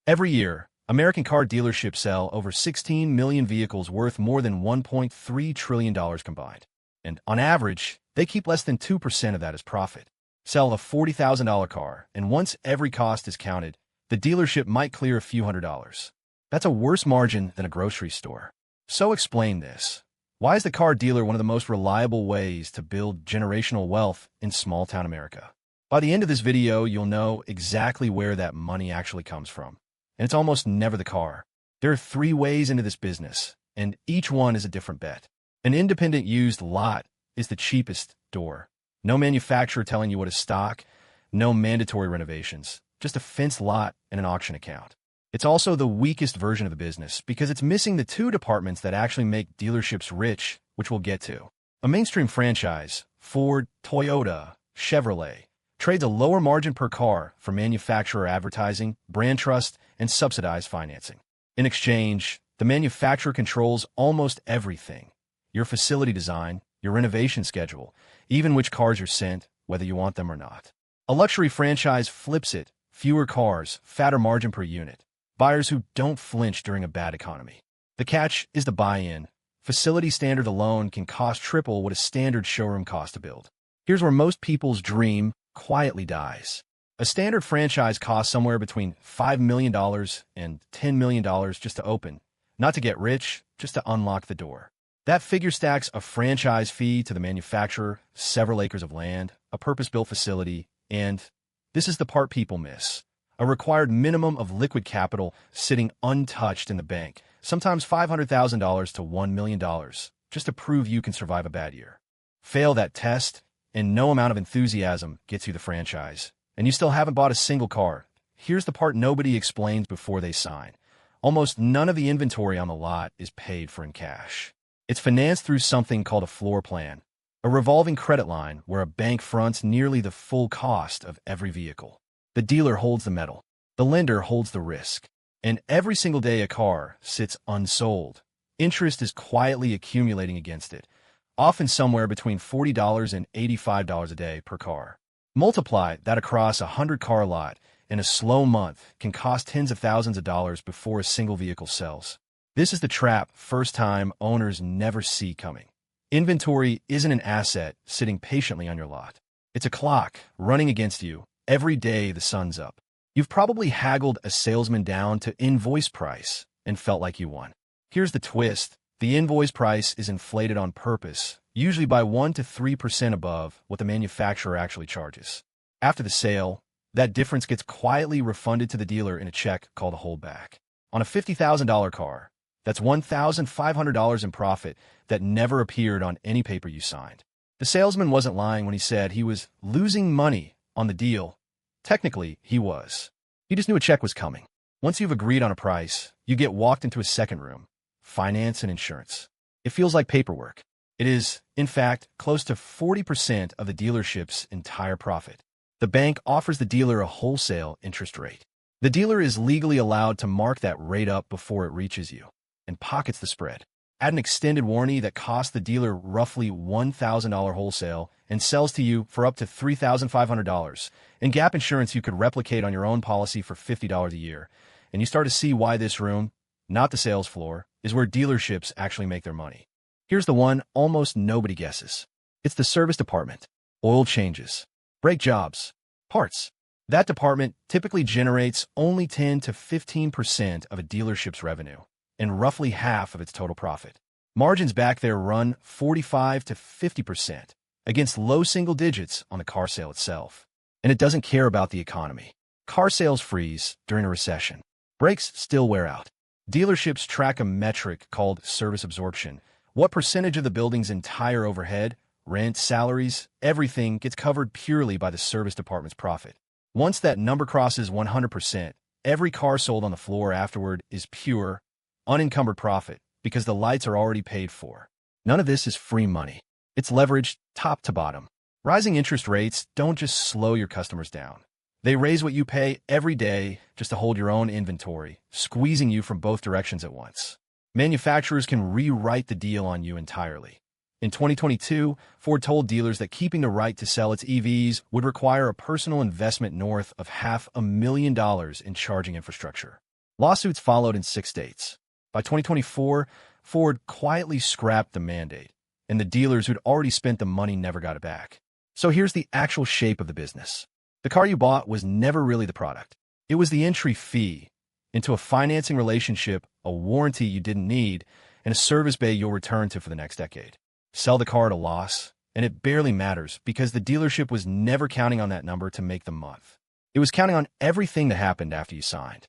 Every year, American car dealerships sell over 16 million vehicles worth more than $1.3 trillion combined. And on average, they keep less than 2% of that as profit. Sell a $40,000 car, and once every cost is counted, the dealership might clear a few $100s. That's a worse margin than a grocery store. So explain this. Why is the car dealer one of the most reliable ways to build generational wealth in small-town America? By the end of this video, you'll know exactly where that money actually comes from. And it's almost never the car. There are 3 ways into this business, and each one is a different bet. An independent used lot is the cheapest door. No manufacturer telling you what is stock, no mandatory renovations, just a fenced lot and an auction account. It's also the weakest version of the business because it's missing the 2 departments that actually make dealerships rich, which we'll get to. A mainstream franchise, Ford, Toyota, Chevrolet, trades a lower margin per car for manufacturer advertising, brand trust, and subsidized financing. In exchange, the manufacturer controls almost everything. Your facility design, your renovation schedule, even which cars are sent, whether you want them or not. A luxury franchise flips it, fewer cars, fatter margin per unit. Buyers who don't flinch during a bad economy. The catch is the buy-in. Facility standard alone can cost triple what a standard showroom costs to build. Here's where most people's dream quietly dies. A standard franchise costs somewhere between $5 million and $10 million just to open, not to get rich, just to unlock the door. That figure stacks a franchise fee to the manufacturer, several acres of land, a purpose-built facility, and this is the part people miss. A required minimum of liquid capital sitting untouched in the bank, sometimes $500,000 to $1 million, just to prove you can survive a bad year. Fail that test, and no amount of enthusiasm gets you the franchise. And you still haven't bought a single car. Here's the part nobody explains before they sign. Almost none of the inventory on the lot is paid for in cash. It's financed through something called a floor plan, a revolving credit line where a bank fronts nearly the full cost of every vehicle. The dealer holds the metal. The lender holds the risk. And every single day a car sits unsold, interest is quietly accumulating against it, often somewhere between $40 and $85 a day per car. Multiply that across a 100-car lot, and a slow month can cost tens of thousands of dollars before a single vehicle sells. This is the trap first-time owners never see coming. Inventory isn't an asset sitting patiently on your lot. It's a clock running against you every day the sun's up. You've probably haggled a salesman down to invoice price and felt like you won. Here's the twist. The invoice price is inflated on purpose, usually by 1 to 3% above what the manufacturer actually charges. After the sale, that difference gets quietly refunded to the dealer in a check called a holdback. On a $50,000 car, that's $1,500 in profit that never appeared on any paper you signed. The salesman wasn't lying when he said he was losing money on the deal. Technically, he was. He just knew a check was coming. Once you've agreed on a price, you get walked into a second room. Finance and insurance. It feels like paperwork. It is, in fact, close to 40% of the dealership's entire profit. The bank offers the dealer a wholesale interest rate. The dealer is legally allowed to mark that rate up before it reaches you and pockets the spread. Add an extended warranty that costs the dealer roughly $1,000 wholesale and sells to you for up to $3,500. And gap insurance you could replicate on your own policy for $50 a year. And you start to see why this room, not the sales floor, is where dealerships actually make their money. Here's the one almost nobody guesses. It's the service department. Oil changes, brake jobs, parts. That department typically generates only 10 to 15% of a dealership's revenue and roughly half of its total profit. Margins back there run 45 to 50% against low single digits on the car sale itself. And it doesn't care about the economy. Car sales freeze during a recession. Brakes still wear out. Dealerships track a metric called service absorption. What percentage of the building's entire overhead, rent, salaries, everything gets covered purely by the service department's profit. Once that number crosses 100%, every car sold on the floor afterward is pure, unencumbered profit because the lights are already paid for. None of this is free money. It's leveraged top to bottom. Rising interest rates don't just slow your customers down. They raise what you pay every day just to hold your own inventory, squeezing you from both directions at once. Manufacturers can rewrite the deal on you entirely. In 2022, Ford told dealers that keeping the right to sell its EVs would require a personal investment north of $500,000 in charging infrastructure. Lawsuits followed in 6 states. By 2024, Ford quietly scrapped the mandate, and the dealers who'd already spent the money never got it back. So here's the actual shape of the business. The car you bought was never really the product. It was the entry fee into a financing relationship, a warranty you didn't need, and a service bay you'll return to for the next decade. Sell the car at a loss, and it barely matters because the dealership was never counting on that number to make the month. It was counting on everything that happened after you signed.